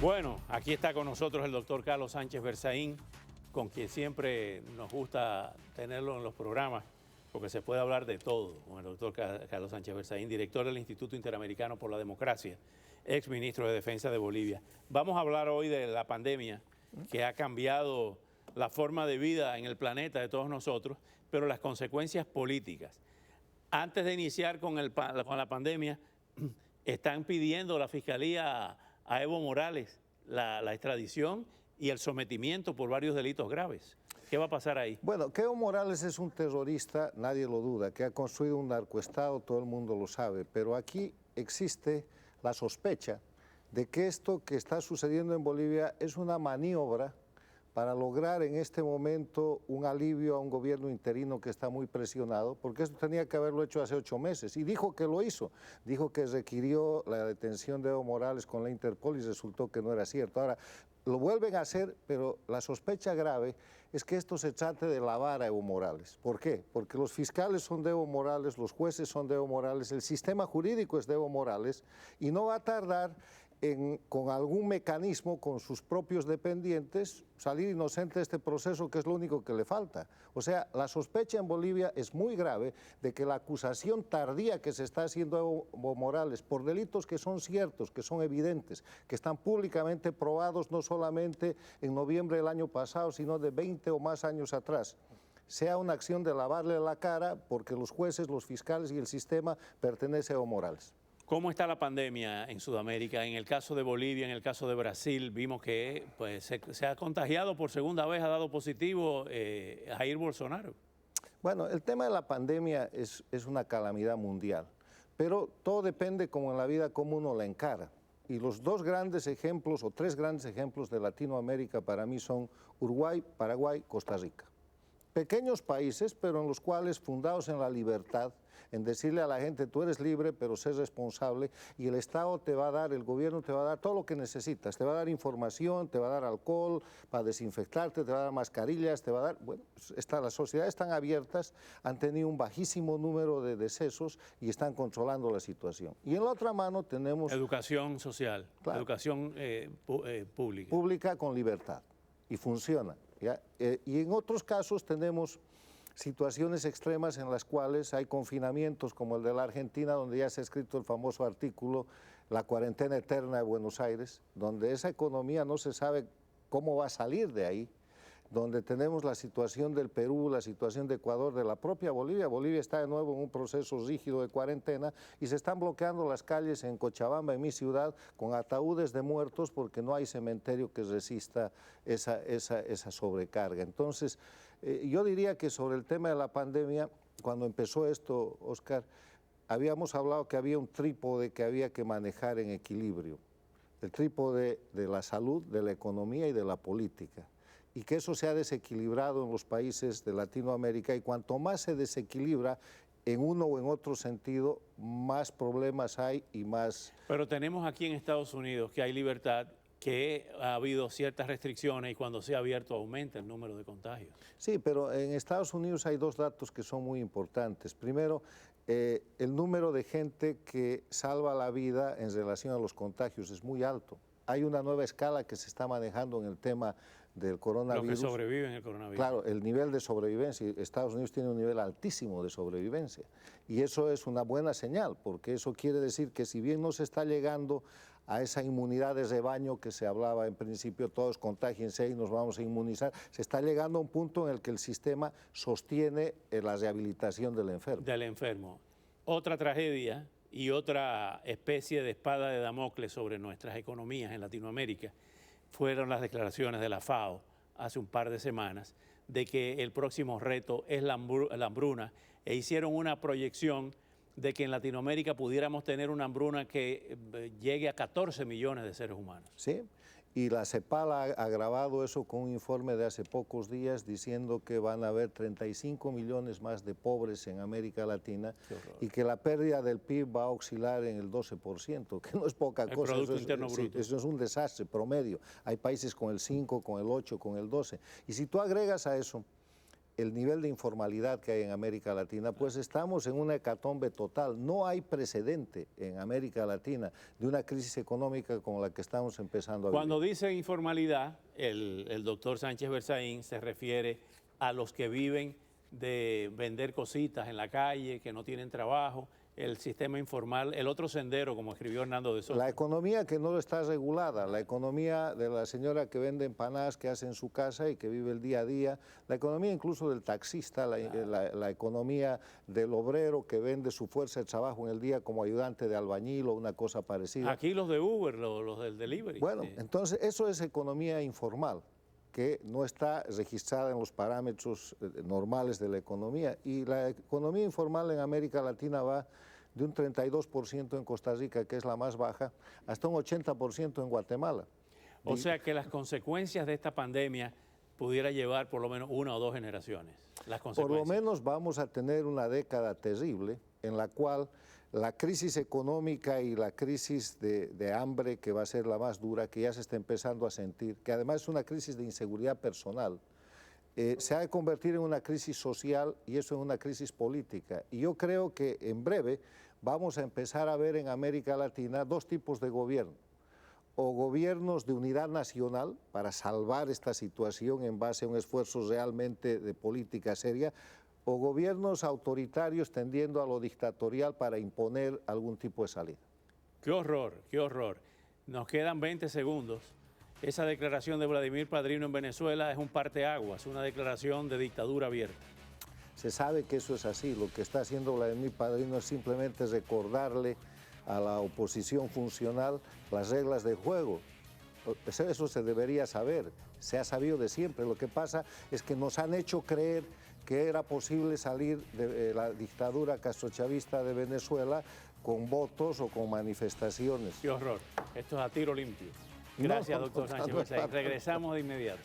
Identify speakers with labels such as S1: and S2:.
S1: Bueno, aquí está con nosotros el doctor Carlos Sánchez Berzaín, con quien siempre nos gusta tenerlo en los programas, porque se puede hablar de todo con el doctor Carlos Sánchez Berzaín, director del Instituto Interamericano por la Democracia, ex ministro de Defensa de Bolivia. Vamos a hablar hoy de la pandemia que ha cambiado la forma de vida en el planeta de todos nosotros, pero las consecuencias políticas. Antes de iniciar con la pandemia, están pidiendo la Fiscalía a Evo Morales la extradición y el sometimiento por varios delitos graves. ¿Qué va a pasar ahí?
S2: Bueno, que Evo Morales es un terrorista, nadie lo duda, que ha construido un narcoestado, todo el mundo lo sabe, pero aquí existe la sospecha de que esto que está sucediendo en Bolivia es una maniobra para lograr en este momento un alivio a un gobierno interino que está muy presionado, porque esto tenía que haberlo hecho hace 8 meses, y dijo que lo hizo, dijo que requirió la detención de Evo Morales con la Interpol y resultó que no era cierto. Ahora, lo vuelven a hacer, pero la sospecha grave es que esto se trate de lavar a Evo Morales. ¿Por qué? Porque los fiscales son de Evo Morales, los jueces son de Evo Morales, el sistema jurídico es de Evo Morales, y no va a tardar con algún mecanismo, con sus propios dependientes, salir inocente de este proceso, que es lo único que le falta. O sea, la sospecha en Bolivia es muy grave de que la acusación tardía que se está haciendo a Evo Morales por delitos que son ciertos, que son evidentes, que están públicamente probados no solamente en noviembre del año pasado, sino de 20 o más años atrás, sea una acción de lavarle la cara porque los jueces, los fiscales y el sistema pertenecen a Evo Morales.
S1: ¿Cómo está la pandemia en Sudamérica? En el caso de Bolivia, en el caso de Brasil, vimos que pues, se ha contagiado por segunda vez, ha dado positivo Jair Bolsonaro.
S2: Bueno, el tema de la pandemia es una calamidad mundial, pero todo depende como en la vida cómo uno la encara. Y los 2 grandes ejemplos o 3 grandes ejemplos de Latinoamérica para mí son Uruguay, Paraguay, Costa Rica. Pequeños países, pero en los cuales fundados en la libertad, en decirle a la gente, tú eres libre, pero sé responsable, y el Estado te va a dar, el gobierno te va a dar todo lo que necesitas, te va a dar información, te va a dar alcohol para desinfectarte, te va a dar mascarillas, te va a dar, bueno, las sociedades están abiertas, han tenido un bajísimo número de decesos y están controlando la situación. Y en la otra mano tenemos...
S1: Educación social, claro, educación pública.
S2: Pública con libertad, y funciona. ¿Ya? Y en otros casos tenemos situaciones extremas en las cuales hay confinamientos como el de la Argentina, donde ya se ha escrito el famoso artículo La cuarentena eterna de Buenos Aires, donde esa economía no se sabe cómo va a salir de ahí, donde tenemos la situación del Perú, la situación de Ecuador, de la propia Bolivia. Bolivia está de nuevo en un proceso rígido de cuarentena y se están bloqueando las calles en Cochabamba, en mi ciudad, con ataúdes de muertos porque no hay cementerio que resista esa sobrecarga. Entonces, yo diría que sobre el tema de la pandemia, cuando empezó esto, Oscar, habíamos hablado que había un trípode que había que manejar en equilibrio. El trípode de la salud, de la economía y de la política. Y que eso se ha desequilibrado en los países de Latinoamérica, y cuanto más se desequilibra en uno o en otro sentido, más problemas hay y más...
S1: Pero tenemos aquí en Estados Unidos que hay libertad, que ha habido ciertas restricciones y cuando se ha abierto aumenta el número de contagios.
S2: Sí, pero en Estados Unidos hay 2 datos que son muy importantes. Primero, el número de gente que salva la vida en relación a los contagios es muy alto. Hay una nueva escala que se está manejando en el tema del coronavirus.
S1: Los que sobreviven el coronavirus.
S2: Claro, el nivel de sobrevivencia. Estados Unidos tiene un nivel altísimo de sobrevivencia. Y eso es una buena señal, porque eso quiere decir que si bien no se está llegando a esa inmunidad de rebaño que se hablaba en principio, todos contágiense y nos vamos a inmunizar, se está llegando a un punto en el que el sistema sostiene la rehabilitación del enfermo.
S1: Del enfermo. Otra tragedia y otra especie de espada de Damocles sobre nuestras economías en Latinoamérica fueron las declaraciones de la FAO hace un par de semanas de que el próximo reto es la hambruna, e hicieron una proyección de que en Latinoamérica pudiéramos tener una hambruna que llegue a 14 millones de seres humanos.
S2: Sí, y la CEPAL ha agravado eso con un informe de hace pocos días diciendo que van a haber 35 millones más de pobres en América Latina y que la pérdida del PIB va a oscilar en el 12%, que no es poca cosa.
S1: Producto Interno Bruto.
S2: Eso es un desastre promedio. Hay países con el 5, con el 8, con el 12. Y si tú agregas a eso el nivel de informalidad que hay en América Latina, pues estamos en una hecatombe total. No hay precedente en América Latina de una crisis económica como la que estamos empezando a vivir.
S1: Cuando dice informalidad, el doctor Sánchez Berzaín se refiere a los que viven de vender cositas en la calle, que no tienen trabajo, el sistema informal, el otro sendero, como escribió Hernando de Soto.
S2: La economía que no está regulada, la economía de la señora que vende empanadas que hace en su casa y que vive el día a día, la economía incluso del taxista, la economía del obrero que vende su fuerza de trabajo en el día como ayudante de albañil o una cosa parecida.
S1: Aquí los de Uber, los del delivery.
S2: Bueno, entonces eso es economía informal, que no está registrada en los parámetros normales de la economía. Y la economía informal en América Latina va de un 32% en Costa Rica, que es la más baja, hasta un 80% en Guatemala.
S1: O sea que las consecuencias de esta pandemia pudiera llevar por lo menos 1 o 2 generaciones. Las
S2: Por lo menos vamos a tener una década terrible en la cual la crisis económica y la crisis de hambre, que va a ser la más dura, que ya se está empezando a sentir, que además es una crisis de inseguridad personal, se ha de convertir en una crisis social y eso en una crisis política. Y yo creo que en breve vamos a empezar a ver en América Latina 2 tipos de gobierno. O gobiernos de unidad nacional para salvar esta situación en base a un esfuerzo realmente de política seria, o gobiernos autoritarios tendiendo a lo dictatorial para imponer algún tipo de salida.
S1: Qué horror, qué horror. Nos quedan 20 segundos. Esa declaración de Vladimir Padrino en Venezuela es un parteaguas, una declaración de dictadura abierta.
S2: Se sabe que eso es así. Lo que está haciendo Vladimir Padrino es simplemente recordarle a la oposición funcional las reglas del juego. Eso se debería saber, se ha sabido de siempre. Lo que pasa es que nos han hecho creer que era posible salir de la dictadura castrochavista de Venezuela con votos o con manifestaciones.
S1: Qué horror. Esto es a tiro limpio. Gracias, doctor Sánchez Berzaín. Regresamos de inmediato.